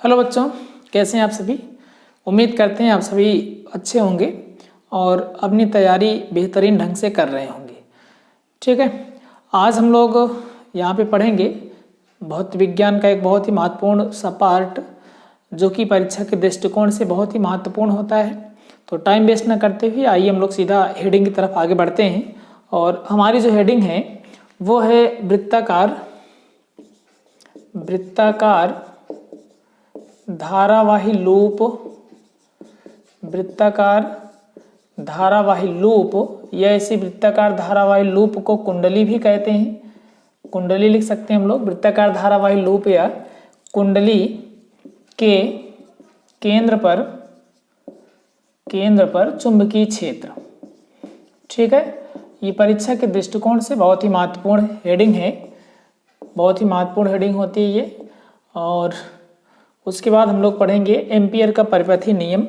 Hello बच्चों, कैसे हैं आप सभी। उम्मीद करते हैं आप सभी अच्छे होंगे और अपनी तैयारी बेहतरीन ढंग से कर रहे होंगे। ठीक है, आज हम लोग यहाँ पे पढ़ेंगे भौतिक विज्ञान का एक बहुत ही महत्वपूर्ण सा पार्ट जो कि परीक्षा के दृष्टिकोण से बहुत ही महत्वपूर्ण होता है। तो टाइम वेस्ट ना करते हुए आइए हम लोग सीधा हेडिंग की तरफ आगे बढ़ते हैं। और हमारी जो हेडिंग है वो है वृत्ताकार धारावाही लूप। वृत्ताकार धारावाही लूप या इसी वृत्ताकार धारावाही लूप को कुंडली भी कहते हैं। कुंडली लिख सकते हैं हम लोग। वृत्ताकार धारावाही लूप या कुंडली के केंद्र पर चुंबकीय क्षेत्र। ठीक है, ये परीक्षा के दृष्टिकोण से बहुत ही महत्वपूर्ण हेडिंग है, बहुत ही महत्वपूर्ण हेडिंग होती है ये। और उसके बाद हम लोग पढ़ेंगे एम्पियर का परिपथी नियम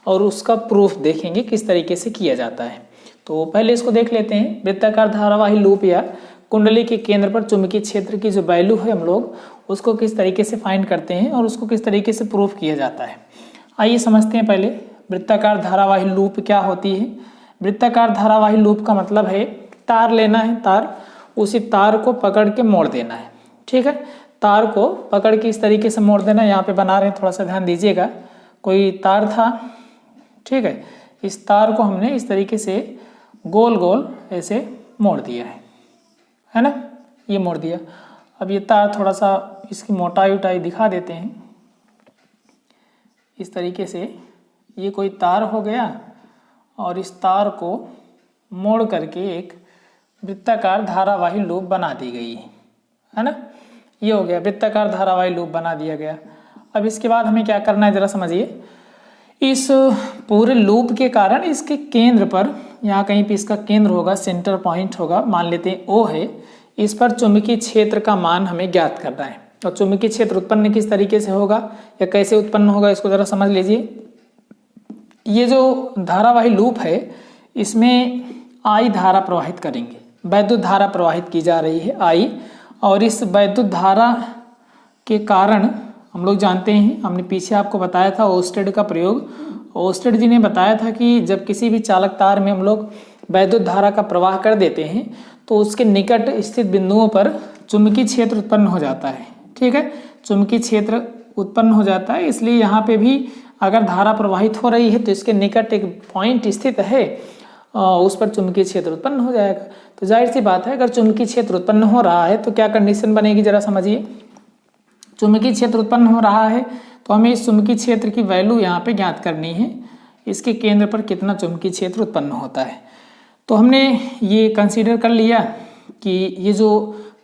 और उसका प्रूफ देखेंगे किस तरीके से किया जाता है। तो पहले इसको देख लेते हैं। वृत्ताकार धारावाही लूप या कुंडली के केंद्र पर चुंबकीय क्षेत्र की जो वैल्यू है हम लोग उसको किस तरीके से फाइंड करते हैं और उसको किस तरीके से प्रूफ किया जाता है। आइए समझते हैं पहले वृत्ताकार धारावाही लूप क्या होती है। वृत्ताकार धारावाही लूप का मतलब है तार लेना है, तार, उसी तार को पकड़ के मोड़ देना है। ठीक है, तार को पकड़ के इस तरीके से मोड़ देना। यहाँ पे बना रहे हैं, थोड़ा सा ध्यान दीजिएगा। कोई तार था, ठीक है, इस तार को हमने इस तरीके से गोल गोल ऐसे मोड़ दिया है ना, ये मोड़ दिया। अब ये तार थोड़ा सा इसकी मोटाई उटाई दिखा देते हैं। इस तरीके से ये कोई तार हो गया और इस तार को मोड़ करके एक वृत्ताकार धारावाही लूप बना दी गई है ना। ये हो गया, वृत्ताकार धारावाही लूप बना दिया गया। अब इसके बाद हमें क्या करना है जरा समझिए। इस पूरे लूप के कारण इसके केंद्र पर, यहाँ कहीं पे इसका केंद्र होगा, सेंटर पॉइंट होगा, मान लेते हैं O है। इस पर चुंबकीय क्षेत्र का मान हमें ज्ञात करना है। और चुंबकीय क्षेत्र उत्पन्न किस तरीके से होगा या कैसे उत्पन्न होगा इसको जरा समझ लीजिए। ये जो धारावाही लूप है इसमें I धारा प्रवाहित करेंगे, वैद्युत धारा प्रवाहित की जा रही है I। और इस वैद्युत धारा के कारण हम लोग जानते हैं, हमने पीछे आपको बताया था ओस्टेड का प्रयोग। ओस्टेड जी ने बताया था कि जब किसी भी चालक तार में हम लोग वैद्युत धारा का प्रवाह कर देते हैं तो उसके निकट स्थित बिंदुओं पर चुंबकीय क्षेत्र उत्पन्न हो जाता है। ठीक है, चुंबकीय क्षेत्र उत्पन्न हो जाता है। इसलिए यहाँ पे भी अगर धारा प्रवाहित हो रही है तो इसके निकट एक पॉइंट स्थित है, उस पर चुंबकीय क्षेत्र उत्पन्न हो जाएगा। तो जाहिर सी बात है, अगर चुंबकीय क्षेत्र उत्पन्न हो रहा है तो क्या कंडीशन बनेगी जरा समझिए। चुंबकीय क्षेत्र उत्पन्न हो रहा है तो हमें इस चुंबकीय क्षेत्र की वैल्यू यहाँ पे ज्ञात करनी है, इसके केंद्र पर कितना चुंबकीय क्षेत्र उत्पन्न होता है। तो हमने ये कंसीडर कर लिया कि ये जो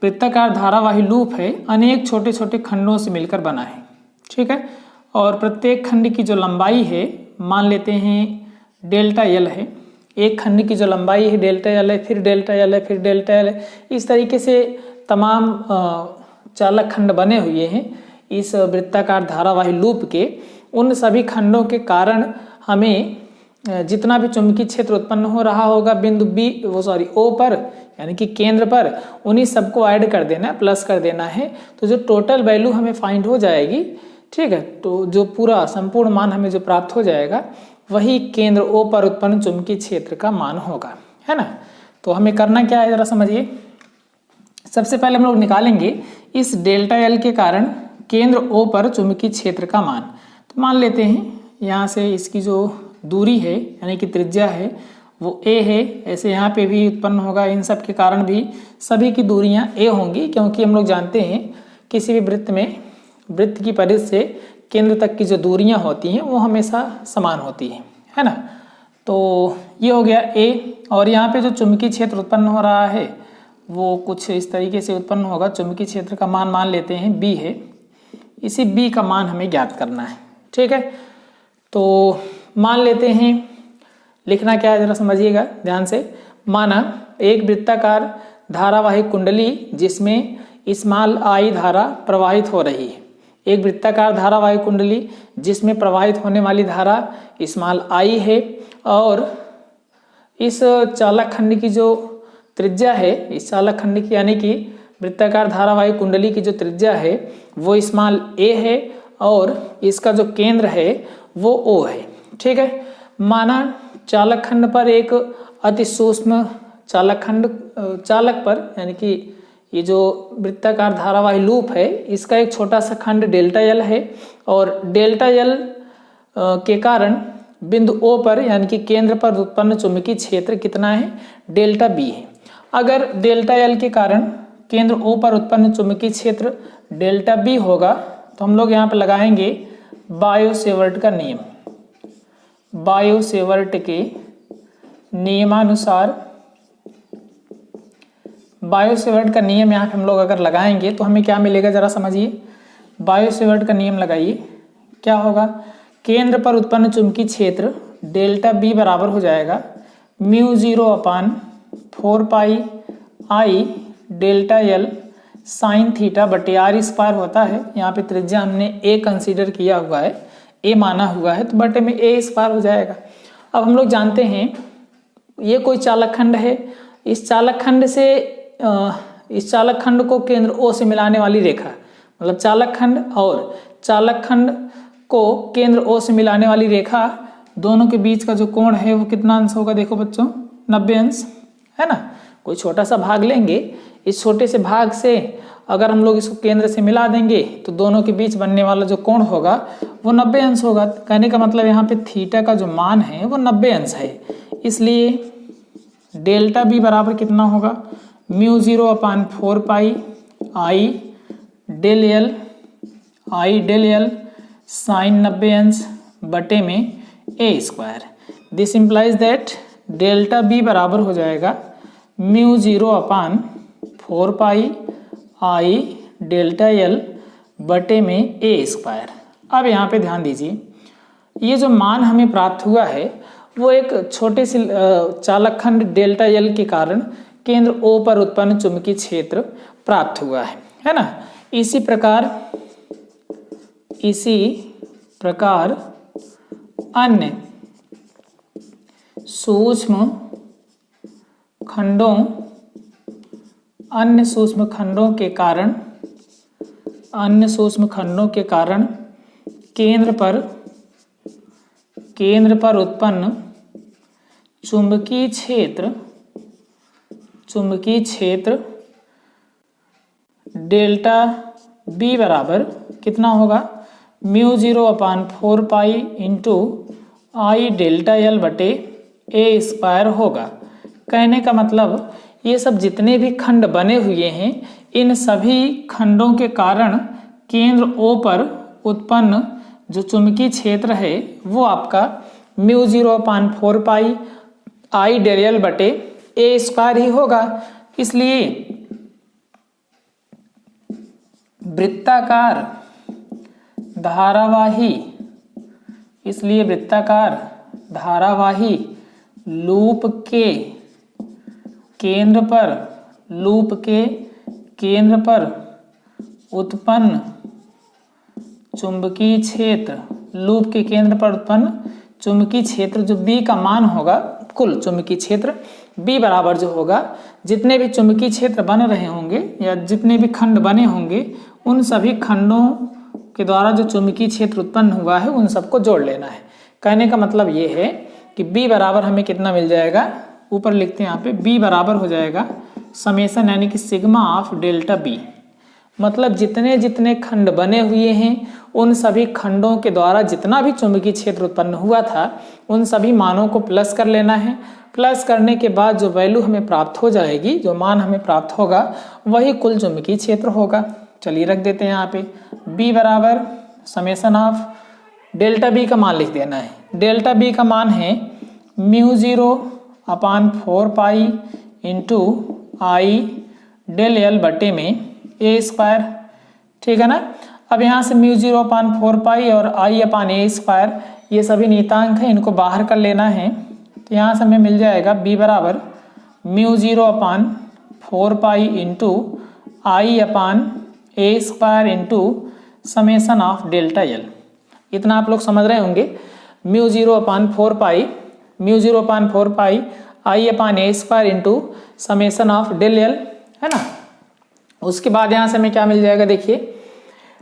वृत्ताकार धारावाही लूप है अनेक छोटे छोटे खंडों से मिलकर बना है। ठीक है, और प्रत्येक खंड की जो लंबाई है मान लेते हैं डेल्टा एल है। एक खंड की जो लंबाई है डेल्टा एल है, फिर डेल्टा एल है, फिर डेल्टा एल है। इस तरीके से तमाम चालक खंड बने हुए हैं इस वृत्ताकार धारावाही लूप के। उन सभी खंडों के कारण हमें जितना भी चुंबकीय क्षेत्र उत्पन्न हो रहा होगा बिंदु O पर, यानी कि केंद्र पर, उन्हीं सबको ऐड कर देना है, प्लस कर देना है। तो जो टोटल वैल्यू हमें फाइंड हो जाएगी, ठीक है, तो जो पूरा संपूर्ण मान हमें जो प्राप्त हो जाएगा वही केंद्र O पर उत्पन्न चुंबकीय क्षेत्र का मान होगा, है ना। तो हमें करना क्या है जरा समझिए। सबसे पहले हम लोग निकालेंगे इस डेल्टा एल के कारण केंद्र O पर चुंबकीय क्षेत्र का मान। तो मान लेते हैं यहाँ से इसकी जो दूरी है यानी कि त्रिज्या है वो A है। ऐसे यहाँ पे भी उत्पन्न होगा, इन सब के कारण भी सभी की दूरियाँ A होंगी, क्योंकि हम लोग जानते हैं किसी भी वृत्त में वृत्त की परिधि से केंद्र तक की जो दूरियाँ होती हैं वो हमेशा समान होती हैं, है ना। तो ये हो गया A। और यहाँ पे जो चुंबकीय क्षेत्र उत्पन्न हो रहा है वो कुछ इस तरीके से उत्पन्न होगा। चुंबकीय क्षेत्र का मान लेते हैं B है। इसी B का मान हमें ज्ञात करना है। ठीक है, तो मान लेते हैं, लिखना क्या है जरा समझिएगा ध्यान से। माना एक वृत्ताकार धारावाही कुंडली जिसमें स्मॉल I धारा प्रवाहित हो रही है। एक वृत्ताकार धारावाही कुंडली जिसमें प्रवाहित होने वाली धारा स्मॉल I है और इस चालक खंड की जो त्रिज्या है, इस चालक खंड की यानी कि वृत्ताकार धारावाही कुंडली की जो त्रिज्या है वो स्मॉल a है और इसका जो केंद्र है वो O है। ठीक है, माना चालक खंड पर एक अति सूक्ष्म चालक पर यानी कि ये जो वृत्ताकार धारावाही लूप है इसका एक छोटा सा खंड डेल्टा एल है और डेल्टा एल के कारण बिंदु O पर यानी कि केंद्र पर उत्पन्न चुंबकीय क्षेत्र कितना है, डेल्टा बी है। अगर डेल्टा एल के कारण केंद्र O पर उत्पन्न चुंबकीय क्षेत्र डेल्टा बी होगा तो हम लोग यहाँ पर लगाएंगे बायो-सेवर्ट का नियम। बायो-सेवर्ट के नियमानुसार बायो-सेवर्ट का नियम यहाँ पे हम लोग अगर लगाएंगे तो हमें क्या मिलेगा, जरा समझिए। बायो-सेवर्ट का नियम लगाइए, क्या होगा, केंद्र पर उत्पन्न चुंबकीय क्षेत्र डेल्टा बी बराबर हो जाएगा μ0/4 pi delta L sine theta बटे आर स्क्वायर होता है। यहाँ पे त्रिज्या हमने ए कंसीडर किया हुआ है, ए माना हुआ है, तो बटे में ए स्क्वायर हो जाएगा। अब हम लोग जानते हैं ये कोई चालक खंड है, इस चालक खंड को केंद्र O से मिलाने वाली रेखा, मतलब चालक खंड और चालक खंड को केंद्र O से मिलाने वाली रेखा, दोनों के बीच का जो कोण है वो कितना अंश होगा, देखो बच्चों 90 अंश है ना। कोई छोटा सा भाग लेंगे, इस छोटे से भाग से अगर हम लोग इसको केंद्र से मिला देंगे तो दोनों के बीच बनने वाला जो कोण होगा वो 90 अंश होगा। कहने का मतलब यहाँ पे थीटा का जो मान है वो 90 अंश है, इसलिए डेल्टा बी बराबर कितना होगा, μ0/4 pi I del L sine 90 अंश बटे में A square. This implies that delta B बराबर हो जाएगा μ0/4 पाई आई डेल्टा एल बटे में ए स्क्वायर। अब यहाँ पे ध्यान दीजिए, ये जो मान हमें प्राप्त हुआ है वो एक छोटे से चालक खंड डेल्टा एल के कारण केंद्र O पर उत्पन्न चुंबकीय क्षेत्र प्राप्त हुआ है ना। इसी प्रकार अन्य सूक्ष्म खंडों के कारण केंद्र पर उत्पन्न चुंबकीय क्षेत्र डेल्टा बी बराबर कितना होगा, μ0/4 पाई इंटू आई डेल्टा एल बटे ए स्क्वायर होगा। कहने का मतलब ये सब जितने भी खंड बने हुए हैं इन सभी खंडों के कारण केंद्र O पर उत्पन्न जो चुंबकीय क्षेत्र है वो आपका μ0/4 पाई आई डेल एल बटे ए स्क्वायर ही होगा। इसलिए वृत्ताकार धारावाही लूप के केंद्र पर उत्पन्न चुंबकीय क्षेत्र जो B का मान होगा, कुल चुंबकीय क्षेत्र B बराबर जो होगा, जितने भी चुंबकीय क्षेत्र बन रहे होंगे या जितने भी खंड बने होंगे उन सभी खंडों के द्वारा जो चुंबकीय क्षेत्र उत्पन्न हुआ है उन सबको जोड़ लेना है। कहने का मतलब ये है कि B बराबर हमें कितना मिल जाएगा, ऊपर लिखते हैं यहाँ पे B बराबर हो जाएगा समेसन यानी कि सिग्मा ऑफ डेल्टा B। मतलब जितने जितने खंड बने हुए हैं उन सभी खंडों के द्वारा जितना भी चुंबकीय क्षेत्र उत्पन्न हुआ था उन सभी मानों को प्लस कर लेना है। प्लस करने के बाद जो वैल्यू हमें प्राप्त हो जाएगी, जो मान हमें प्राप्त होगा वही कुल चुंबकीय क्षेत्र होगा। चलिए रख देते हैं यहाँ पे B बराबर समेसन ऑफ डेल्टा B का मान लिख देना है। डेल्टा B का मान है μ0/4 पाई इंटू आई डेल एल बटे में ए स्क्वायर, ठीक है ना। अब यहाँ से μ0/4 पाई और i/a स्क्वायर ये सभी नियतांक हैं, इनको बाहर कर लेना है। तो यहाँ से हमें मिल जाएगा B बराबर μ0/4 pi into i/a square into summation of delta L. इतना आप लोग समझ रहे होंगे। μ0/4 pi i/a square into summation of del L, है ना। उसके बाद यहाँ से हमें क्या मिल जाएगा, देखिए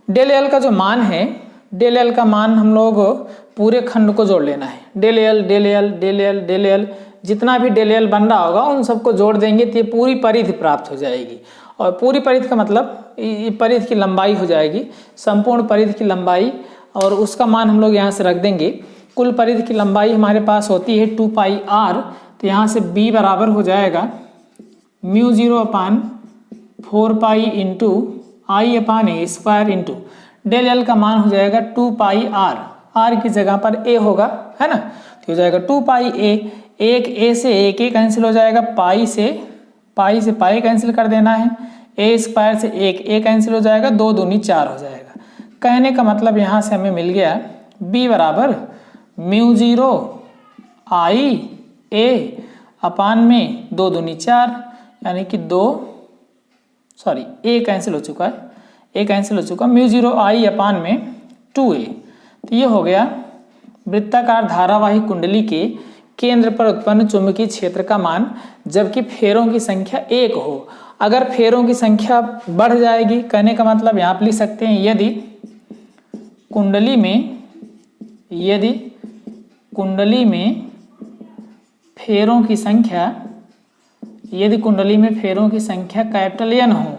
डेल एल का जो मान है डेल एल का मान हम लोग पूरे खंड को जोड़ लेना है। Del L del L del L del L, जितना भी डेल एल बन रहा होगा उन सबको जोड़ देंगे तो ये पूरी परिधि प्राप्त हो जाएगी। और पूरी परिधि का मतलब ये परिधि की लंबाई हो जाएगी, संपूर्ण परिधि की लंबाई, और उसका मान हम लोग यहाँ से रख देंगे। कुल परिधि की लंबाई हमारे पास होती है 2 पाई r, तो यहाँ से b बराबर हो जाएगा μ0/4 pi into I/a² into del L का मान हो जाएगा 2 पाई r, r की जगह पर a होगा, है ना, तो हो जाएगा 2 पाई a, एक a से एक a कैंसिल हो जाएगा, पाई से पाई कैंसिल कर देना है, a² से एक a कैंसिल हो जाएगा, 2 दूनी 4 हो जाएगा। कहने का मतलब यहाँ से हमें मिल गया b बराबर μ0 I/a में 2 दूनी 4, यानी कि a कैंसिल हो चुका है, μ0 I/ में 2a। तो ये हो गया वृत्ताकार धारावाही कुंडली के केंद्र पर उत्पन्न चुंबकीय क्षेत्र का मान, जबकि फेरों की संख्या 1 हो। अगर फेरों की संख्या बढ़ जाएगी, कहने का मतलब यहाँ आप लिख सकते हैं यदि कुंडली में फेरों की संख्या कैपिटल N हो।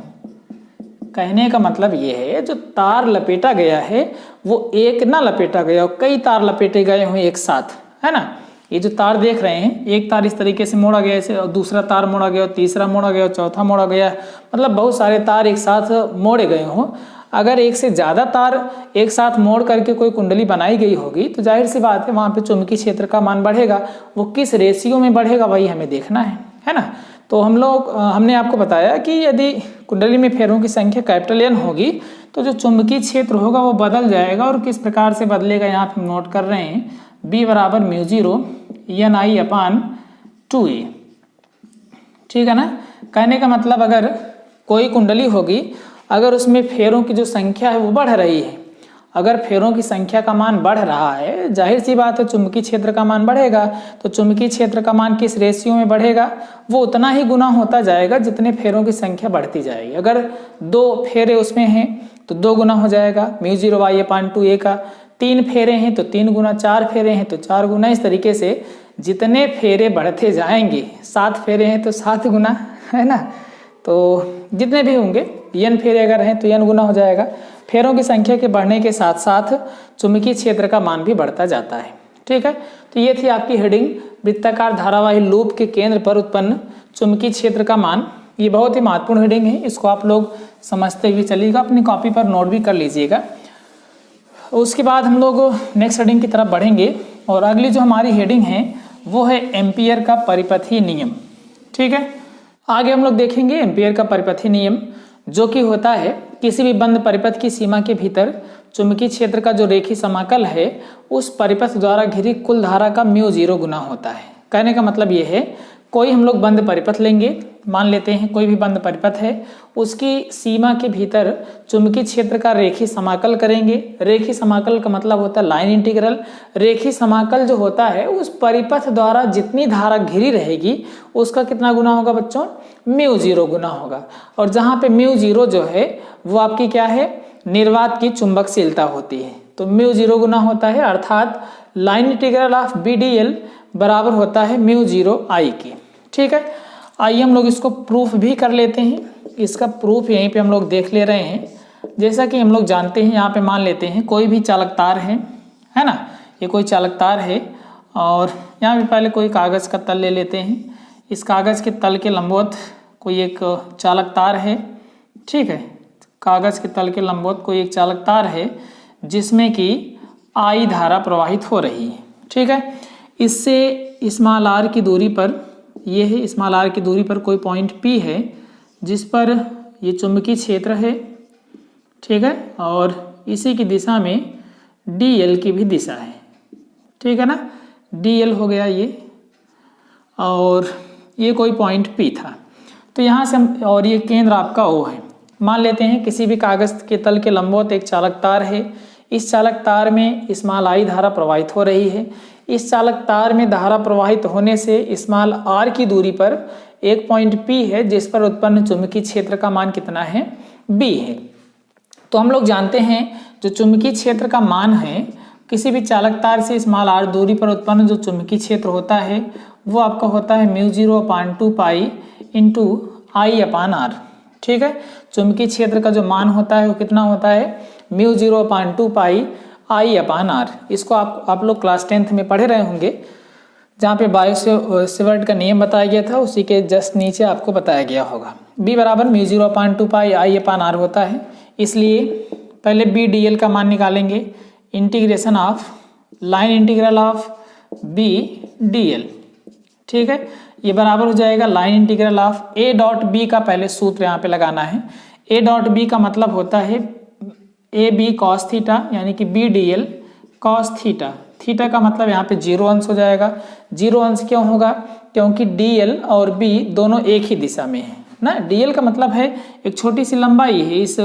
कहने का मतलब ये है जो तार लपेटा गया है वो एक ना लपेटा गया हो, कई तार लपेटे गए हों एक साथ, है ना। ये जो तार देख रहे हैं, एक तार इस तरीके से मोड़ा गया ऐसे, और दूसरा तार मोड़ा गया, तीसरा मोड़ा गया, चौथा मोड़ा गया, मतलब बहुत सारे तार एक साथ मोड़े गए हों। अगर एक से ज़्यादा तार एक साथ मोड़ करके कोई कुंडली बनाई गई होगी तो जाहिर सी बात है वहाँ पे चुंबकीय क्षेत्र का मान बढ़ेगा। वो किस रेशियो में बढ़ेगा वही हमें देखना है ना। तो हमने आपको बताया कि यदि कुंडली में फेरों की संख्या कैपिटल N होगी तो जो चुंबकीय क्षेत्र होगा वो बदल जाएगा, और किस प्रकार से बदलेगा यहाँ पे हम नोट कर रहे हैं। b बराबर μ0 Ni/2a, ठीक है ना। कहने का मतलब अगर कोई कुंडली होगी, अगर उसमें फेरों की जो संख्या है वो बढ़ रही है, अगर फेरों की संख्या का मान बढ़ रहा है, जाहिर सी बात है चुंबकीय क्षेत्र का मान बढ़ेगा। तो चुंबकीय क्षेत्र का मान किस रेशियो में बढ़ेगा, वो उतना ही गुना होता जाएगा जितने फेरों की संख्या बढ़ती जाएगी। अगर 2 फेरे उसमें हैं तो 2 गुना हो जाएगा μ0 I/2a का, 3 फेरे हैं तो 3 गुना, 4 फेरे हैं तो 4 गुना। इस तरीके से जितने फेरे बढ़ते जाएंगे, 7 फेरे हैं तो 7 गुना, है ना। तो जितने भी होंगे, n फेरे अगर हैं तो n गुना हो जाएगा। फेरों की संख्या के बढ़ने के साथ साथ चुंबकीय क्षेत्र का मान भी बढ़ता जाता है, ठीक है। तो ये थी आपकी हेडिंग, वृत्ताकार धारावाही लूप के केंद्र पर उत्पन्न चुंबकीय क्षेत्र का मान। ये बहुत ही महत्वपूर्ण हेडिंग है, इसको आप लोग समझते हुए चलिएगा, अपनी कॉपी पर नोट भी कर लीजिएगा। उसके बाद हम लोग नेक्स्ट हेडिंग की तरफ बढ़ेंगे, और अगली जो हमारी हेडिंग है वो है एम्पियर का परिपथीय नियम, ठीक है। आगे हम लोग देखेंगे एम्पियर का परिपथीय नियम, जो कि होता है किसी भी बंद परिपथ की सीमा के भीतर चुंबकीय क्षेत्र का जो रेखीय समाकल है उस परिपथ द्वारा घिरी कुल धारा का μ0 गुना होता है। कहने का मतलब ये है, कोई हम लोग बंद परिपथ लेंगे, मान लेते हैं कोई भी बंद परिपथ है, उसकी सीमा के भीतर चुंबकीय क्षेत्र का रेखीय समाकल करेंगे। रेखीय समाकल का मतलब होता है लाइन इंटीग्रल। रेखीय समाकल जो होता है उस परिपथ द्वारा जितनी धारा घिरी रहेगी उसका कितना गुना होगा बच्चों, μ0 गुना होगा। और जहाँ पे μ0 जो है वो आपकी क्या है, निर्वात की चुंबकशीलता होती है, तो μ0 गुना होता है, अर्थात लाइन इंटीग्रल ऑफ BDL बराबर होता है μ0 I के, ठीक है। आइए हम लोग इसको प्रूफ भी कर लेते हैं। इसका प्रूफ यहीं पे हम लोग देख ले रहे हैं। जैसा कि हम लोग जानते हैं, यहाँ पे मान लेते हैं कोई भी चालक तार है ना, ये कोई चालक तार है, और यहाँ पे पहले कोई कागज़ का तल ले लेते हैं। इस कागज़ के तल के लंबवत कोई एक चालक तार है, ठीक है। कागज़ के तल के लंबवत कोई एक चालक तार है जिसमें कि I धारा प्रवाहित हो रही है, ठीक है। इससे स्मॉल r की दूरी पर, ये है स्मॉल r की दूरी पर कोई पॉइंट P है जिस पर ये चुंबकीय क्षेत्र है, ठीक है। और इसी की दिशा में dl की भी दिशा है, ठीक है ना। dl हो गया ये, और ये कोई पॉइंट P था। तो यहाँ से हम, और ये केंद्र आपका O है। मान लेते हैं किसी भी कागज़ के तल के लंबवत एक चालक तार है। इस चालक तार में स्मॉल I धारा प्रवाहित हो रही है। इस चालक तार में धारा प्रवाहित होने से स्मॉल r की दूरी पर एक पॉइंट P है जिस पर उत्पन्न चुंबकीय क्षेत्र का मान कितना है, B है। तो हम लोग जानते हैं जो चुंबकीय क्षेत्र का मान है, किसी भी चालक तार से स्मॉल r दूरी पर उत्पन्न जो चुंबकीय क्षेत्र होता है वो आपका होता है μ0/2 पाई इंटू I/r। ठीक है, चुंबकीय क्षेत्र का जो मान होता है वो कितना होता है μ0/2 पाई I/r। इसको आप लोग क्लास 10th में पढ़े रहे होंगे, जहाँ पे बायो-सेवर्ट का नियम बताया गया था, उसी के जस्ट नीचे आपको बताया गया होगा। b बराबर μ0/2 पाई I/r होता है, इसलिए पहले b dl का मान निकालेंगे, integration of line integral of b dl। ठीक है, ये बराबर हो जाएगा line integral of a dot b का पहले सूत्र यहाँ पे लगाना है। a डॉट b का मतलब होता है ए बी कॉस थीटा, यानी कि b dl cos theta. Theta का मतलब यहाँ पे 0 अंश हो जाएगा। 0 अंश क्यों होगा? क्योंकि dl और b दोनों एक ही दिशा में है ना। dl का मतलब है एक छोटी सी लंबाई है, इस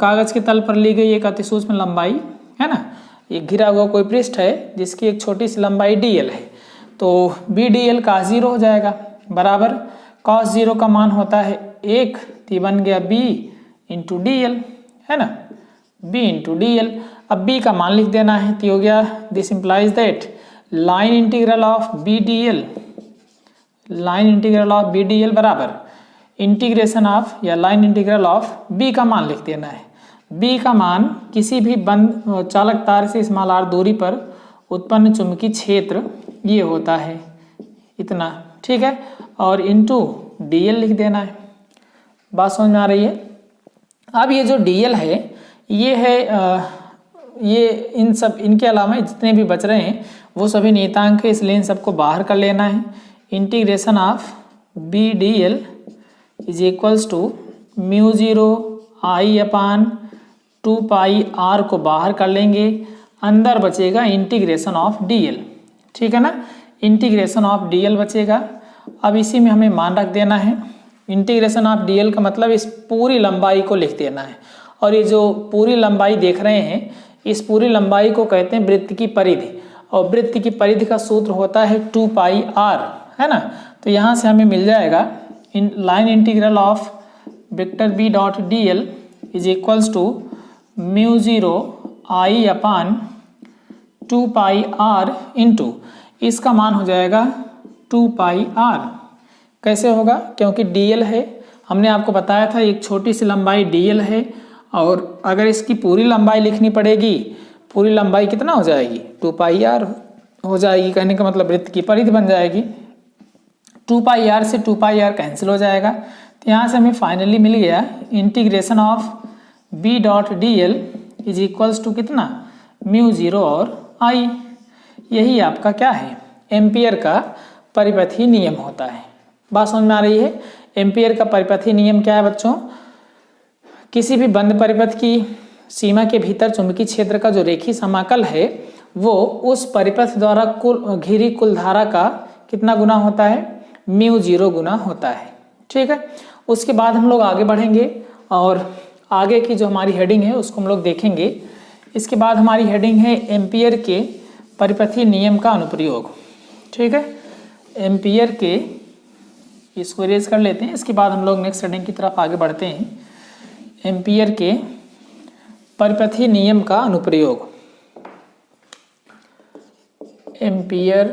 कागज के तल पर ली गई एक अति सूक्ष्म लंबाई है ना। ये घिरा हुआ कोई पृष्ठ है जिसकी एक छोटी सी लंबाई dl है, तो b dl cos 0 हो जाएगा बराबर cos 0 का मान होता है 1, तो बन गया b इंटू dl है ना, b इंटू dl। अब b का मान लिख देना है, तो हो गया this implies that line integral of b dl, line integral of b dl बराबर इंटीग्रेशन ऑफ या लाइन इंटीग्रल ऑफ b का मान लिख देना है। b का मान किसी भी बंद चालक तार से स्मॉल r दूरी पर उत्पन्न चुंबकीय क्षेत्र ये होता है इतना। ठीक है, और इंटू dl लिख देना है। बात समझ में आ रही है? अब ये जो dl है ये है ये इनके अलावा जितने भी बच रहे हैं वो सभी नियतांक है, इसलिए इन सबको बाहर कर लेना है। Integration of b dl is equals to μ0 I/2 pi r को बाहर कर लेंगे, अंदर बचेगा इंटीग्रेशन ऑफ dl। ठीक है ना, इंटीग्रेशन ऑफ dl बचेगा। अब इसी में हमें मान रख देना है। इंटीग्रेशन ऑफ dl का मतलब इस पूरी लंबाई को लिख देना है, और ये जो पूरी लंबाई देख रहे हैं इस पूरी लंबाई को कहते हैं वृत्त की परिधि, और वृत्त की परिधि का सूत्र होता है 2 पाई r है ना। तो यहाँ से हमें मिल जाएगा line integral of vector b dot dl is equals to μ0 I/2 pi r into इसका मान हो जाएगा 2 पाई r। कैसे होगा? क्योंकि dl है, हमने आपको बताया था एक छोटी सी लंबाई dl है, और अगर इसकी पूरी लंबाई लिखनी पड़ेगी, पूरी लंबाई कितना हो जाएगी 2 पाई r हो जाएगी। कहने का मतलब वृत्त की परिधि बन जाएगी। 2 पाई r से 2 पाई r कैंसिल हो जाएगा, तो यहाँ से हमें फाइनली मिल गया integration of b dot dl is equals to कितना μ0 और I। यही आपका क्या है एम्पियर का परिपथीय नियम होता है। बात समझ में आ रही है? एम्पियर का परिपथीय नियम क्या है बच्चों? किसी भी बंद परिपथ की सीमा के भीतर चुंबकीय क्षेत्र का जो रेखीय समाकल है वो उस परिपथ द्वारा घिरी कुल धारा का कितना गुना होता है? μ0 गुना होता है। ठीक है, उसके बाद हम लोग आगे बढ़ेंगे और आगे की जो हमारी हेडिंग है उसको हम लोग देखेंगे। इसके बाद हमारी हेडिंग है एम्पियर के परिपथीय नियम का अनुप्रयोग। ठीक है, एम्पियर के, इसको इरेज कर लेते हैं। इसके बाद हम लोग नेक्स्ट हेडिंग की तरफ आगे बढ़ते हैं। एम्पियर के परिपथीय नियम का अनुप्रयोग। एम्पियर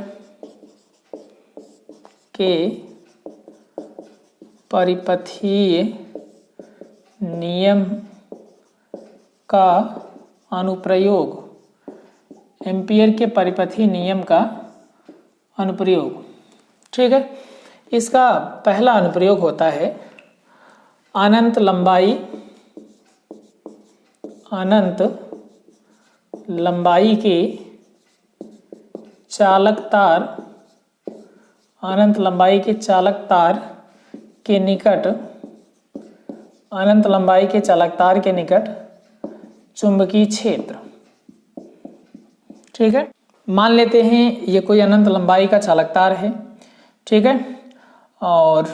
के परिपथीय नियम का अनुप्रयोग। एम्पियर के परिपथीय नियम का अनुप्रयोग। ठीक है, इसका पहला अनुप्रयोग होता है अनंत लंबाई के चालक तार, अनंत लंबाई के चालक तार के निकट, अनंत लंबाई के चालक तार के निकट चुंबकीय क्षेत्र। ठीक है, मान लेते हैं ये कोई अनंत लंबाई का चालक तार है। ठीक है, और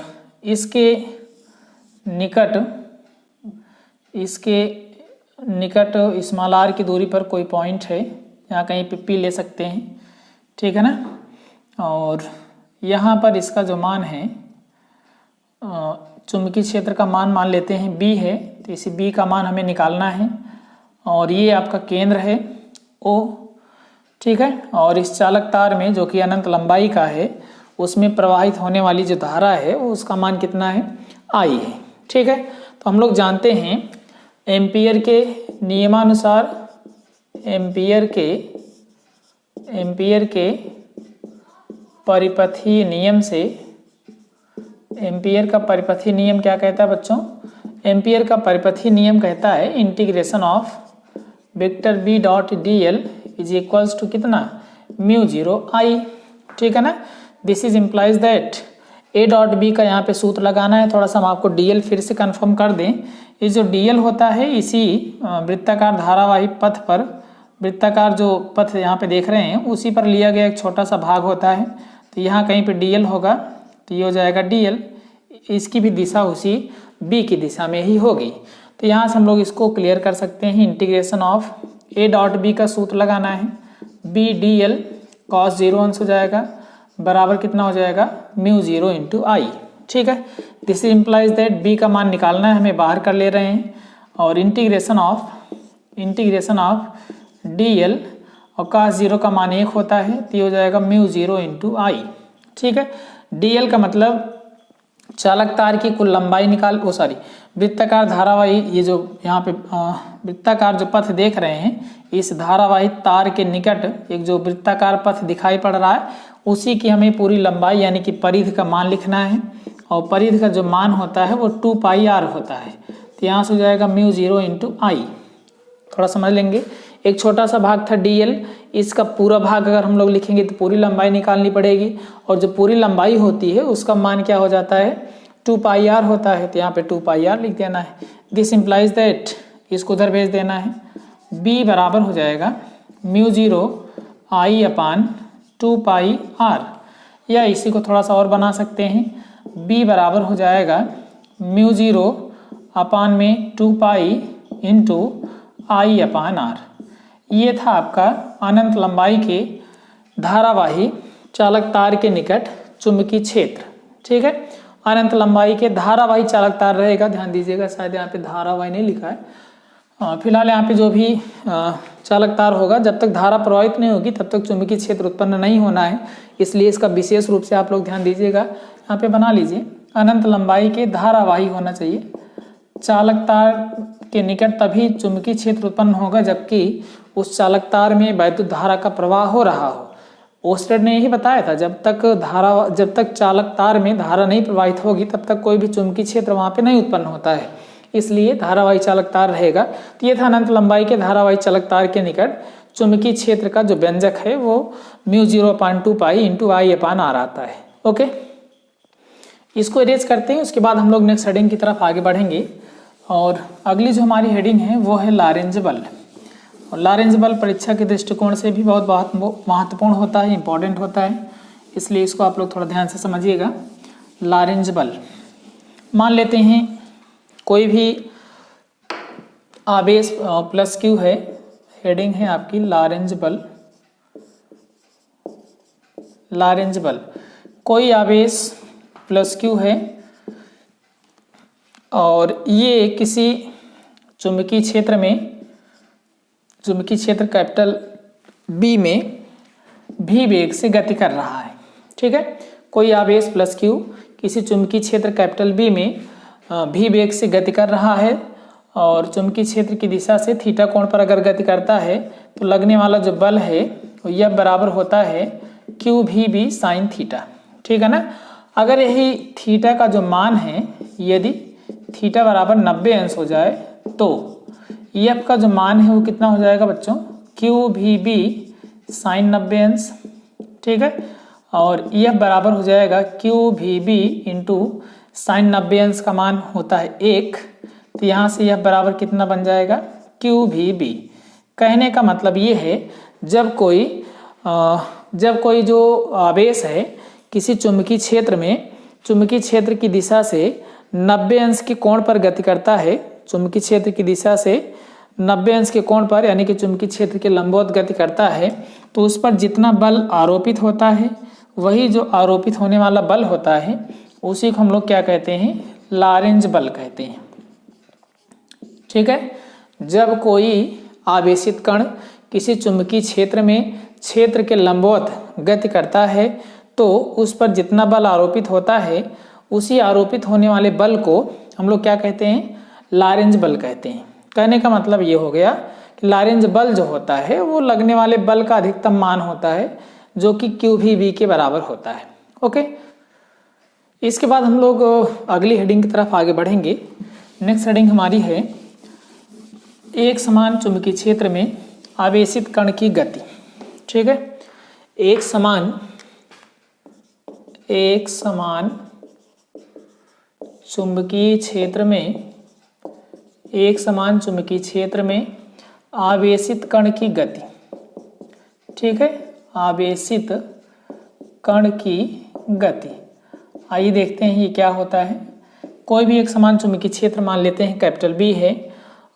इसके निकट स्मॉल r की दूरी पर कोई पॉइंट है, यहाँ कहीं पे P ले सकते हैं। ठीक है ना, और यहाँ पर इसका जो मान है चुंबकीय क्षेत्र का मान लेते हैं B है, तो इसी बी का मान हमें निकालना है और ये आपका केंद्र है ओ, ठीक है। और इस चालक तार में जो कि अनंत लंबाई का है उसमें प्रवाहित होने वाली जो धारा है वो उसका मान कितना है, आई है, ठीक है। तो हम लोग जानते हैं एम्पियर के नियमानुसार, एम्पियर के परिपथीय नियम से, एम्पियर का परिपथीय नियम क्या कहता है बच्चों, एम्पियर का परिपथीय नियम कहता है integration of vector B dot D L is equals to कितना, म्यू जीरो आई, ठीक है ना। This is implies that A dot B का यहाँ पे सूत्र लगाना है। थोड़ा सा हम आपको डी एल फिर से कंफर्म कर दें। ये जो डी एल होता है इसी वृत्ताकार धारावाही पथ पर, वृत्ताकार जो पथ यहाँ पे देख रहे हैं उसी पर लिया गया एक छोटा सा भाग होता है। तो यहाँ कहीं पे डी एल होगा तो ये हो जाएगा डी एल, इसकी भी दिशा उसी बी की दिशा में ही होगी। तो यहाँ से हम लोग इसको क्लियर कर सकते हैं। Integration of A dot B का सूत्र लगाना है, B D L cos zero अंश हो जाएगा बराबर कितना हो जाएगा, म्यू जीरो इंटू आई, ठीक है। दिस इम्प्लाइज दैट बी का मान निकालना है, हमें बाहर कर ले रहे हैं और इंटीग्रेशन ऑफ डी एल और कॉस जीरो का मान 1 होता है तो ये हो जाएगा म्यू जीरो इंटू आई, ठीक है। डी एल का मतलब चालक तार की कुल लंबाई निकाल, वृत्ताकार धारावाही, ये जो यहाँ पे वृत्ताकार जो पथ देख रहे हैं इस धारावाही तार के निकट एक जो वृत्ताकार पथ दिखाई पड़ रहा है उसी की हमें पूरी लंबाई यानी कि परिधि का मान लिखना है और परिधि का जो मान होता है वो 2 पाई आर होता है। तो यहाँ से हो जाएगा म्यू जीरो इंटू आई। थोड़ा समझ लेंगे, एक छोटा सा भाग था डी एल, इसका पूरा भाग अगर हम लोग लिखेंगे तो पूरी लंबाई निकालनी पड़ेगी और जो पूरी लंबाई होती है उसका मान क्या हो जाता है, 2 पाई आर होता है। तो यहाँ पे 2 पाई आर लिख देना है। दिस इम्प्लाइज दैट, इसको उधर भेज देना है, बी बराबर हो जाएगा mu zero I upon 2 pi R, या इसी को थोड़ा सा और बना सकते हैं, बी बराबर हो जाएगा म्यू जीरो अपान में 2 pi into I upon are. ये था आपका अनंत लंबाई के धारावाही चालक तार के निकट चुंबकीय क्षेत्र, ठीक है। अनंत लंबाई के धारावाही चालक तार रहेगा, ध्यान दीजिएगा, शायद यहाँ पे धारावाही नहीं लिखा है। फिलहाल यहाँ पे जो भी चालक तार होगा जब तक धारा प्रवाहित नहीं होगी तब तक चुंबकीय क्षेत्र उत्पन्न नहीं होना है, इसलिए इसका विशेष रूप से आप लोग ध्यान दीजिएगा। यहाँ पे बना लीजिए, अनंत लंबाई के धारावाही होना चाहिए चालक तार के निकट तभी चुंबकीय क्षेत्र उत्पन्न होगा जबकि उस चालक तार में वैद्युत धारा का प्रवाह हो रहा हो। ओस्टेड ने यही बताया था, जब तक चालक तार में धारा नहीं प्रवाहित होगी तब तक कोई भी चुंबकीय क्षेत्र वहाँ पे नहीं उत्पन्न होता है, इसलिए धारावाही चालक तार रहेगा। तो ये था अनंत लंबाई के धारावाही चालक तार के निकट चुंबकीय क्षेत्र का जो व्यंजक है वो mu zero upon 2 pi into I upon R आता है। ओके, इसको इरेज करते हैं, उसके बाद हम लोग नेक्स्ट हेडिंग की तरफ आगे बढ़ेंगे। और अगली जो हमारी हेडिंग है वो है लॉरेंज बल। और लॉरेंज बल परीक्षा के दृष्टिकोण से भी बहुत महत्वपूर्ण होता है, इंपॉर्टेंट होता है, इसलिए इसको आप लोग थोड़ा ध्यान से समझिएगा। लॉरेंज बल, मान लेते हैं कोई भी आवेश प्लस क्यू है, हेडिंग है आपकी लॉरेंज बल। लॉरेंज बल, कोई आवेश प्लस क्यू है और ये किसी चुंबकीय क्षेत्र में, चुंबकीय क्षेत्र कैपिटल बी में भी वेग से गति कर रहा है, ठीक है। कोई आवेश प्लस क्यू किसी चुंबकीय क्षेत्र कैपिटल बी में भी वेग से गति कर रहा है और चुंबकीय क्षेत्र की दिशा से थीटा कोण पर अगर गति करता है तो लगने वाला जो बल है तो यह बराबर होता है क्यू भी बी साइन थीटा, ठीक है ना। अगर यही थीटा का जो मान है, यदि थीटा बराबर 90 अंश हो जाए तो एफ का जो मान है वो कितना हो जाएगा बच्चों, क्यू भी बी साइन 90 अंश, ठीक है। और एफ बराबर हो जाएगा क्यू भी बी इंटू साइन 90 अंश का मान होता है 1, तो यहाँ से एफ बराबर कितना बन जाएगा, क्यू भी बी। कहने का मतलब ये है जब कोई जो आवेश है किसी चुंबकीय क्षेत्र में, चुंबकीय क्षेत्र की दिशा से 90 अंश के कोण पर गति करता है, चुंबकीय क्षेत्र की दिशा से 90 अंश के कोण पर यानी कि चुंबकीय क्षेत्र के लंबवत गति करता है, तो उस पर जितना बल आरोपित होता है वही जो आरोपित होने वाला बल होता है उसी को हम लोग क्या कहते हैं, लॉरेंज बल कहते हैं। ठीक है। जब कोई आवेशित कण किसी चुंबकीय क्षेत्र में क्षेत्र के लंबवत गति करता है तो उस पर जितना बल आरोपित होता है उसी आरोपित होने वाले बल को हम लोग क्या कहते हैं, लॉरेंज बल कहते हैं। कहने का मतलब ये हो गया कि लॉरेंज बल जो होता है वो लगने वाले बल का अधिकतम मान होता है जो कि QVB के बराबर होता है। ओके, इसके बाद हम लोग अगली हेडिंग की तरफ आगे बढ़ेंगे। नेक्स्ट हेडिंग हमारी है एक समान चुंबकीय क्षेत्र में आवेशित कण की गति। ठीक है, एक समान चुंबकीय क्षेत्र में आवेशित कण की गति। ठीक है, आवेशित कण की गति। आइए देखते हैं ये क्या होता है। कोई भी एक समान चुंबकीय क्षेत्र मान लेते हैं कैपिटल B है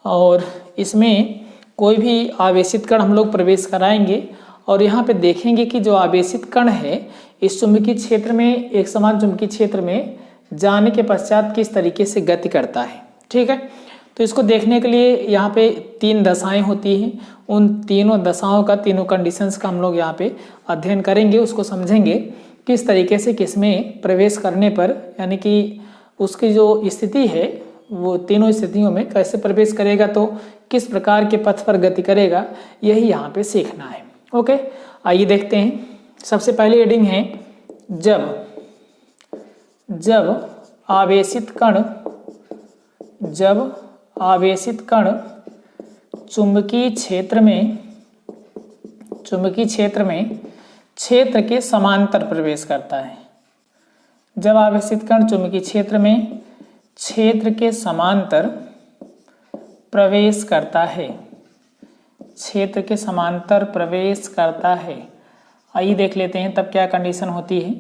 और इसमें कोई भी आवेशित कण हम लोग प्रवेश कराएंगे और यहाँ पे देखेंगे कि जो आवेशित कण है इस चुंबकीय क्षेत्र में, एक समान चुंबकीय क्षेत्र में जाने के पश्चात किस तरीके से गति करता है। ठीक है, तो इसको देखने के लिए यहाँ पे 3 दशाएं होती हैं। उन तीनों दशाओं का, तीनों कंडीशंस का हम लोग यहाँ पे अध्ययन करेंगे, उसको समझेंगे किस तरीके से किसमें प्रवेश करने पर, यानी कि उसकी जो स्थिति है वो तीनों स्थितियों में कैसे प्रवेश करेगा तो किस प्रकार के पथ पर गति करेगा, यही यहाँ पे सीखना है। ओके, आइए देखते हैं। सबसे पहली हेडिंग है जब आवेशित कण चुंबकीय क्षेत्र में क्षेत्र के समांतर प्रवेश करता है। जब आवेशित कण चुंबकीय क्षेत्र में क्षेत्र के समांतर प्रवेश करता है, क्षेत्र के समांतर प्रवेश करता है। आइए देख लेते हैं तब क्या कंडीशन होती है।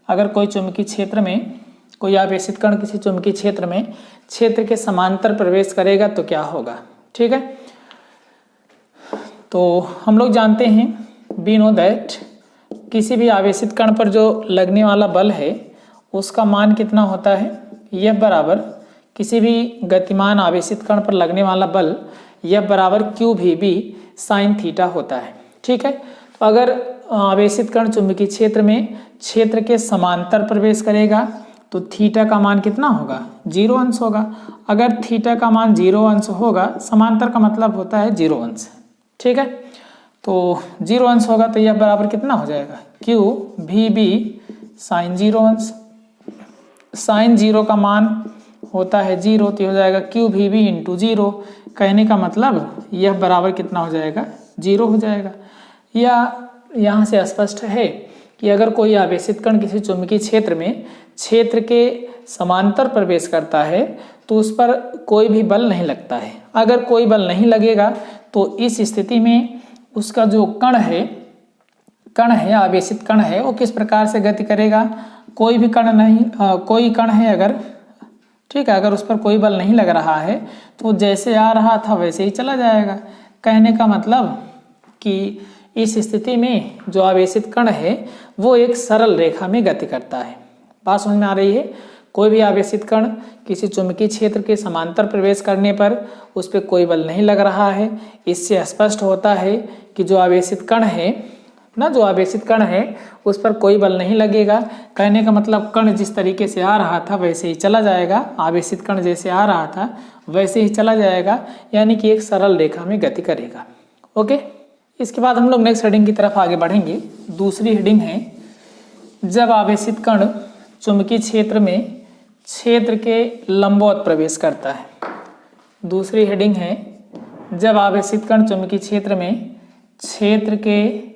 अगर कोई चुंबकीय क्षेत्र में, कोई आवेशित कण किसी चुंबकीय क्षेत्र में क्षेत्र के समांतर प्रवेश करेगा तो क्या होगा। ठीक है, तो हम लोग जानते हैं, वी नो दैट, किसी भी आवेशित कण पर जो लगने वाला बल है उसका मान कितना होता है, F बराबर किसी भी गतिमान आवेशित कण पर लगने वाला बल F बराबर QVB साइन थीटा होता है। ठीक है, तो अगर आवेशित कण चुंबकीय क्षेत्र में क्षेत्र के समांतर प्रवेश करेगा तो थीटा का मान कितना होगा, 0 अंश होगा। अगर थीटा का मान 0 अंश होगा, समांतर का मतलब होता है 0 अंश। ठीक है, तो 0 अंश होगा तो यह बराबर कितना हो जाएगा, QVB साइन 0 अंश। साइन 0 का मान होता है 0 तो हो जाएगा QVB इंटू 0। कहने का मतलब यह बराबर कितना हो जाएगा, 0 हो जाएगा। या यहाँ से स्पष्ट है कि अगर कोई आवेशित कण किसी चुंबकीय क्षेत्र में क्षेत्र के समांतर प्रवेश करता है तो उस पर कोई भी बल नहीं लगता है। अगर कोई बल नहीं लगेगा तो इस स्थिति में उसका जो कण है आवेशित कण है वो किस प्रकार से गति करेगा। कोई भी कण नहीं, कोई कण है अगर, ठीक है, अगर उस पर कोई बल नहीं लग रहा है तो जैसे आ रहा था वैसे ही चला जाएगा। कहने का मतलब कि इस स्थिति में जो आवेशित कण है वो एक सरल रेखा में गति करता है। बात समझ में आ रही है। कोई भी आवेशित कण किसी चुंबकीय क्षेत्र के समांतर प्रवेश करने पर उस पर कोई बल नहीं लग रहा है। इससे स्पष्ट होता है कि जो आवेशित कण है उस पर कोई बल नहीं लगेगा। कहने का मतलब कण जिस तरीके से आ रहा था वैसे ही चला जाएगा, आवेशित कण जैसे आ रहा था वैसे ही चला जाएगा, यानी कि एक सरल रेखा में गति करेगा। ओके, इसके बाद हम लोग नेक्स्ट हेडिंग की तरफ आगे बढ़ेंगे। दूसरी हेडिंग है जब आवेशित कण चुंबकीय क्षेत्र में क्षेत्र के लंबवत प्रवेश करता है। दूसरी हेडिंग है जब आवेशित कण चुंबकीय क्षेत्र में क्षेत्र के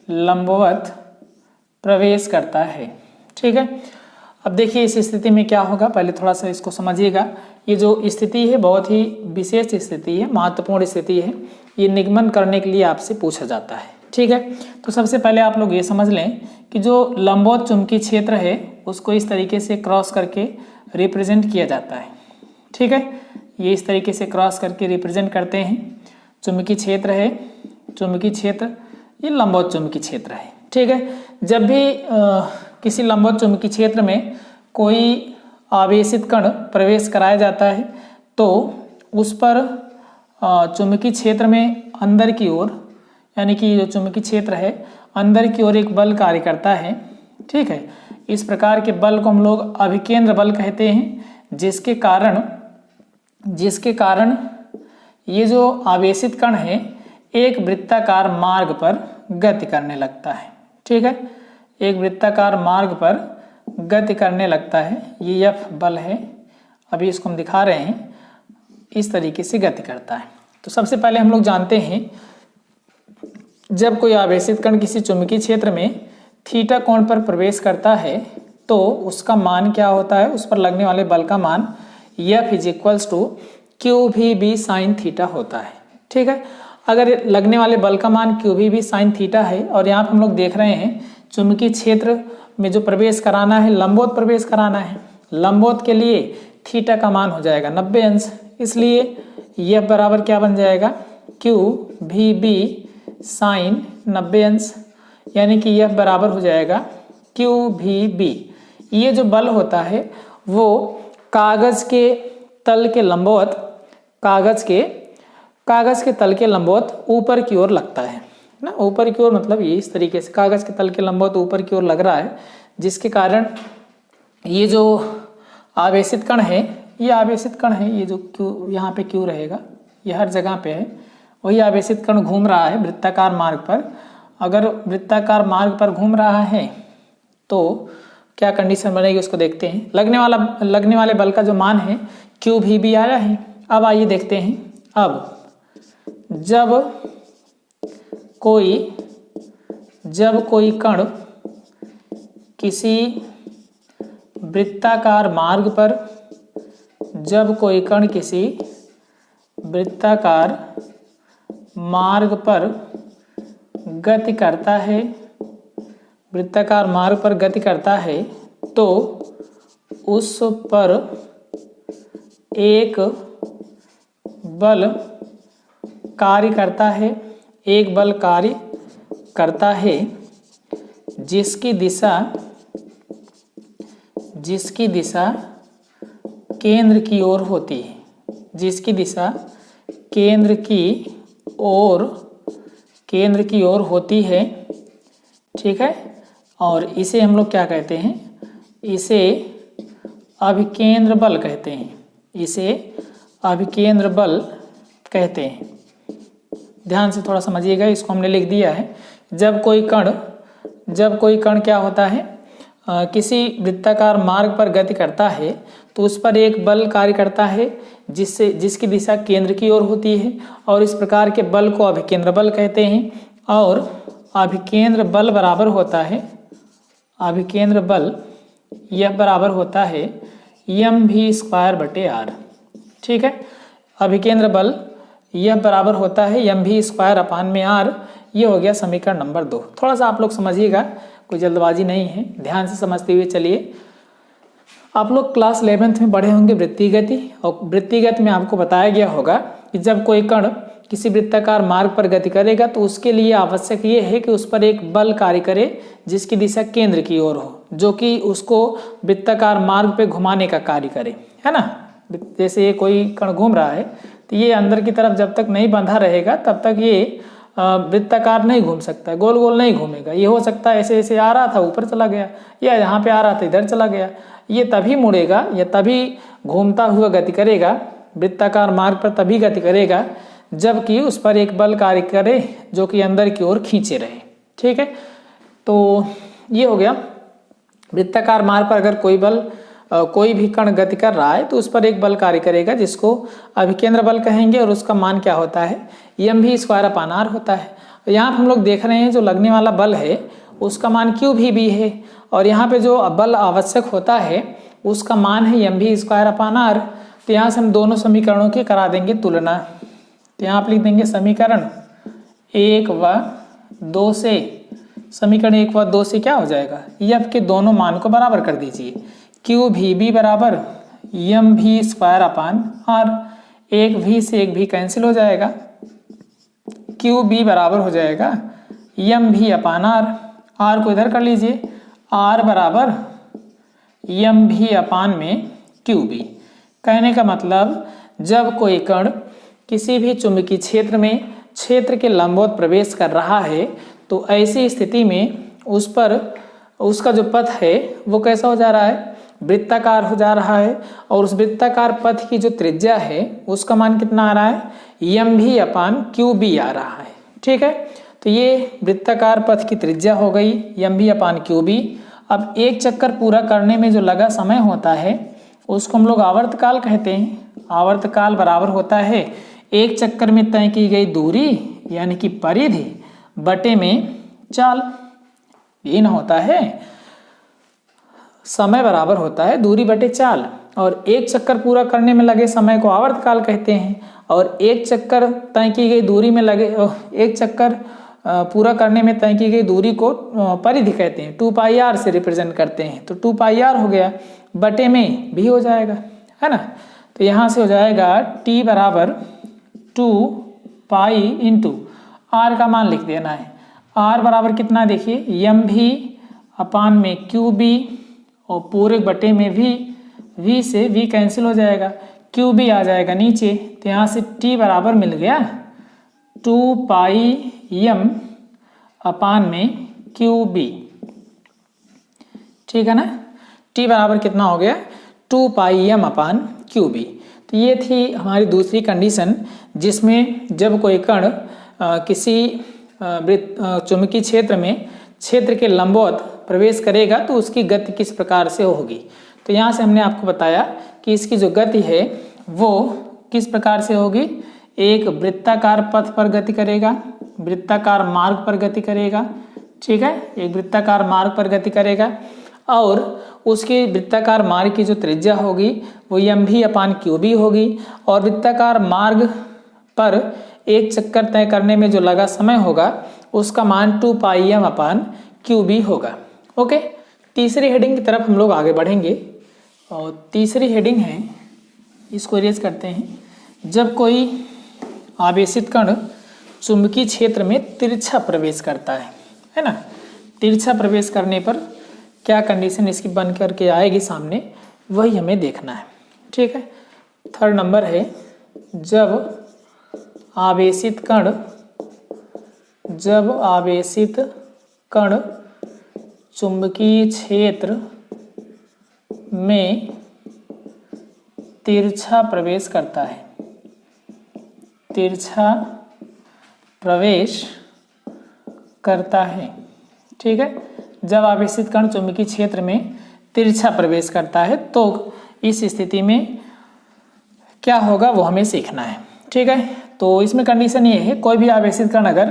लंबवत प्रवेश करता है। ठीक है, अब देखिए इस स्थिति में क्या होगा, पहले थोड़ा सा इसको समझिएगा। ये जो स्थिति है बहुत ही विशेष स्थिति है, महत्वपूर्ण स्थिति है। ये निगमन करने के लिए आपसे पूछा जाता है। ठीक है, तो सबसे पहले आप लोग ये समझ लें कि जो लंबवत चुंबकीय क्षेत्र है उसको इस तरीके से क्रॉस करके रिप्रेजेंट किया जाता है। ठीक है, ये इस तरीके से क्रॉस करके रिप्रेजेंट करते हैं। चुंबकीय क्षेत्र है, चुंबकीय क्षेत्र, ये लंबवत चुंबकीय क्षेत्र है। ठीक है, जब भी किसी लंबवत चुंबकीय क्षेत्र में कोई आवेशित कण प्रवेश कराया जाता है तो उस पर चुंबकीय क्षेत्र में अंदर की ओर, यानी कि जो चुंबकीय क्षेत्र है अंदर की ओर एक बल कार्य करता है। ठीक है, इस प्रकार के बल को हम लोग अभिकेंद्र बल कहते हैं, जिसके कारण ये जो आवेशित कण है एक वृत्ताकार मार्ग पर गति करने लगता है। ठीक है, एक वृत्ताकार मार्ग पर गति करने लगता है। ये F बल है, अभी इसको हम दिखा रहे हैं, इस तरीके से गति करता है। तो सबसे पहले हम लोग जानते हैं, जब कोई आवेशित कण किसी चुंबकीय क्षेत्र में थीटा कोण पर प्रवेश करता है तो उसका मान क्या होता है, उस पर लगने वाले बल का मान F = QVB sin थीटा होता है। ठीक है, अगर लगने वाले बल का मान QVB sin थीटा है और यहाँ पर हम लोग देख रहे हैं चुंबकीय क्षेत्र में जो प्रवेश कराना है लंबवत प्रवेश कराना है, लंबवत के लिए थीटा का मान हो जाएगा 90 अंश, इसलिए F बराबर क्या बन जाएगा QVB sin 90 अंश, यानी कि F बराबर हो जाएगा QVB। ये जो बल होता है वो कागज के तल के लंबवत, कागज के तल के लंबवत ऊपर की ओर लगता है ना, ऊपर की ओर मतलब ये इस तरीके से कागज के तल के लंबवत ऊपर की ओर लग रहा है, जिसके कारण ये जो आवेशित कण है, ये जो Q यहाँ पे Q रहेगा, ये हर जगह पे है, वही आवेशित कण घूम रहा है वृत्ताकार मार्ग पर। अगर वृत्ताकार मार्ग पर घूम रहा है तो क्या कंडीशन बनेगी उसको देखते हैं। लगने वाले बल का जो मान है QVB आया है। अब आइए देखते हैं, अब जब कोई कण किसी वृत्ताकार मार्ग पर गति करता है तो उस पर एक बल कार्य करता है, जिसकी दिशा केंद्र की ओर होती है, केंद्र की ओर होती है। ठीक है, और इसे हम लोग क्या कहते हैं, इसे अभिकेंद्र बल कहते हैं। ध्यान से थोड़ा समझिएगा, इसको हमने लिख दिया है। जब कोई कण क्या होता है, किसी वृत्ताकार मार्ग पर गति करता है तो उस पर एक बल कार्य करता है जिसकी दिशा केंद्र की ओर होती है, और इस प्रकार के बल को अभिकेंद्र बल कहते हैं। और अभिकेंद्र बल बराबर होता है यह बराबर होता है mv²/r। ठीक है, अभिकेंद्र बल यह बराबर होता है mv²/r। ये हो गया समीकरण नंबर 2। थोड़ा सा आप लोग समझिएगा, कोई जल्दबाजी नहीं है, ध्यान से समझते हुए चलिए। आप लोग क्लास 11th में पढ़े होंगे वृत्तीय गति, और वृत्तीय गति में आपको बताया गया होगा कि जब कोई कण किसी वृत्ताकार मार्ग पर गति करेगा तो उसके लिए आवश्यक ये है कि उस पर एक बल कार्य करे जिसकी दिशा केंद्र की ओर हो, जो कि उसको वृत्ताकार मार्ग पे घुमाने का कार्य करे, है ना। जैसे ये कोई कण घूम रहा है तो ये अंदर की तरफ जब तक नहीं बंधा रहेगा तब तक ये वृत्ताकार नहीं घूम सकता, गोल गोल नहीं घूमेगा। ये हो सकता है ऐसे ऐसे आ रहा था ऊपर चला गया, या यहाँ पे आ रहा था इधर चला गया। ये तभी मुड़ेगा या तभी घूमता हुआ गति करेगा, वृत्ताकार मार्ग पर तभी गति करेगा जबकि उस पर एक बल कार्य करे जो कि अंदर की ओर खींचे रहे। ठीक है, तो ये हो गया वृत्ताकार मार्ग पर अगर कोई भी कण गति कर रहा है तो उस पर एक बल कार्य करेगा जिसको अभिकेंद्र बल कहेंगे, और उसका मान क्या होता है mv²/r होता है। यहाँ हम लोग देख रहे हैं जो लगने वाला बल है उसका मान QVB है, और यहाँ पे जो बल आवश्यक होता है उसका मान है mv²/r। तो यहाँ से हम दोनों समीकरणों की करा देंगे तुलना। तो यहाँ आप लिख देंगे समीकरण 1 व 2 से, समीकरण 1 व 2 से क्या हो जाएगा, F के दोनों मान को बराबर कर दीजिए। QVB बराबर mv²/r, एक v से एक v कैंसिल हो जाएगा, QB बराबर हो जाएगा mv/r, r को इधर कर लीजिए, r बराबर mv/QB। कहने का मतलब जब कोई कण किसी भी चुंबकीय क्षेत्र में क्षेत्र के लंबवत प्रवेश कर रहा है तो ऐसी स्थिति में उस पर उसका जो पथ है वो कैसा हो जा रहा है, वृत्ताकार हो जा रहा है। और उस वृत्ताकार पथ की जो त्रिज्या है उसका मान कितना आ रहा है, mv/qb आ रहा है। ठीक है, तो ये वृत्ताकार पथ की त्रिज्या हो गई mv/qb। अब एक चक्कर पूरा करने में जो लगा समय होता है उसको हम लोग आवर्तकाल कहते हैं। आवर्तकाल बराबर होता है एक चक्कर में तय की गई दूरी यानी कि परिधि बटे में चाल। ये ना होता है, समय बराबर होता है दूरी बटे चाल। और एक चक्कर पूरा करने में लगे समय को आवर्तकाल कहते हैं और एक चक्कर तय की गई दूरी में लगे एक चक्कर पूरा करने में तय की गई दूरी को परिधि कहते हैं, 2πr से रिप्रेजेंट करते हैं। तो 2πr हो गया, बटे में भी हो जाएगा, है ना। तो यहाँ से हो जाएगा t बराबर 2π इंटू r का मान लिख देना है। r बराबर कितना देखिए mv/qb और पूरे बटे में v से v कैंसिल हो जाएगा, qb आ जाएगा नीचे। तो यहाँ से t बराबर मिल गया 2πm/qb। ठीक है ना, t बराबर कितना हो गया 2πm/qb। तो ये थी हमारी दूसरी कंडीशन जिसमें जब कोई कण किसी चुंबकीय क्षेत्र में क्षेत्र के लंबवत प्रवेश करेगा तो उसकी गति किस प्रकार से होगी। तो यहाँ से हमने आपको बताया कि इसकी जो गति है वो किस प्रकार से होगी, एक वृत्ताकार पथ पर गति करेगा, वृत्ताकार मार्ग पर गति करेगा। ठीक है, एक वृत्ताकार मार्ग पर गति करेगा और उसके वृत्ताकार मार्ग की जो त्रिज्या होगी वो mv/qb होगी और वृत्ताकार मार्ग पर एक चक्कर तय करने में जो लगा समय होगा उसका मान 2πm/qb होगा। ओके, तीसरी हेडिंग की तरफ हम लोग आगे बढ़ेंगे और तीसरी हेडिंग है, इसको इरेज करते हैं। जब कोई आवेशित कण चुंबकीय क्षेत्र में तिरछा प्रवेश करता है ना। तिरछा प्रवेश करने पर क्या कंडीशन इसकी बन करके आएगी सामने, वही हमें देखना है। ठीक है, थर्ड नंबर है, जब आवेशित कण चुंबकीय क्षेत्र में तिरछा प्रवेश करता है, तिरछा प्रवेश करता है। ठीक है, जब आवेशित कण चुंबकीय क्षेत्र में तिरछा प्रवेश करता है तो इस स्थिति में क्या होगा वो हमें सीखना है। ठीक है, तो इसमें कंडीशन ये है, कोई भी आवेशित कण अगर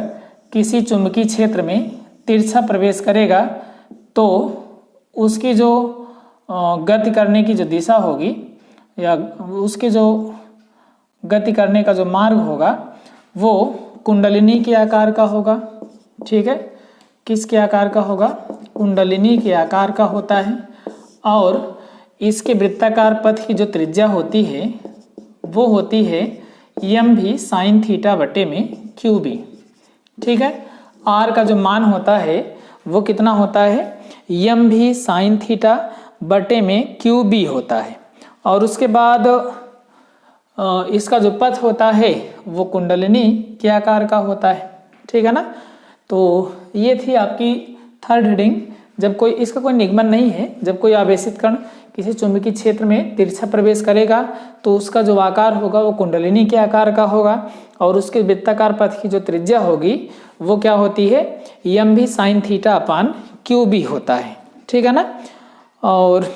किसी चुंबकीय क्षेत्र में तिरछा प्रवेश करेगा तो उसकी जो गति करने की जो दिशा होगी या उसके जो गति करने का जो मार्ग होगा वो कुंडलिनी के आकार का होगा। ठीक है, किसके आकार का होगा, कुंडलिनी के आकार का होता है और इसके वृत्ताकार पथ की जो त्रिज्या होती है वो होती है mv/qb। ठीक है, r का जो मान होता है वो कितना होता है, mv/qb होता है और उसके बाद इसका जो पथ होता है वो कुंडलिनी के आकार का होता है। ठीक है ना, तो ये थी आपकी थर्ड हेडिंग। जब कोई इसका कोई निगमन नहीं है, जब कोई आवेशित कण किसी चुंबकीय क्षेत्र में तिरछा प्रवेश करेगा तो उसका जो आकार होगा वो कुंडलिनी के आकार का होगा और उसके वृत्ताकार पथ की जो त्रिज्या होगी वो क्या होती है, mv/qb होता है। ठीक है ना, और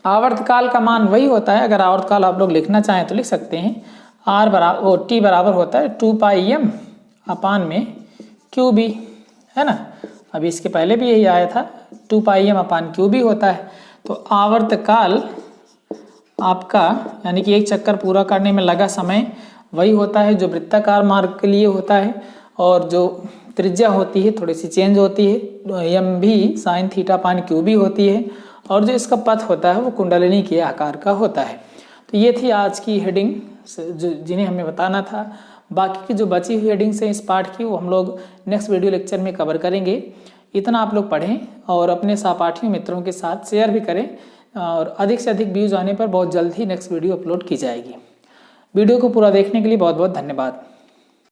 आवर्तकाल का मान वही होता है। अगर आवर्तकाल आप लोग लिखना चाहें तो लिख सकते हैं, t बराबर होता है 2πm/qb, है ना। अभी इसके पहले भी यही आया था, 2πm/qb होता है। तो आवर्तकाल आपका यानी कि एक चक्कर पूरा करने में लगा समय वही होता है जो वृत्ताकार मार्ग के लिए होता है और जो त्रिज्या होती है थोड़ी सी चेंज होती है, mv/qb होती है और जो इसका पथ होता है वो कुंडलिनी के आकार का होता है। तो ये थी आज की हेडिंग जिन्हें हमें बताना था। बाकी की जो बची हुई हेडिंग्स हैं इस पाठ की वो हम लोग नेक्स्ट वीडियो लेक्चर में कवर करेंगे। इतना आप लोग पढ़ें और अपने सहपाठियों मित्रों के साथ शेयर भी करें और अधिक से अधिक व्यूज़ आने पर बहुत जल्द ही नेक्स्ट वीडियो अपलोड की जाएगी। वीडियो को पूरा देखने के लिए बहुत बहुत धन्यवाद।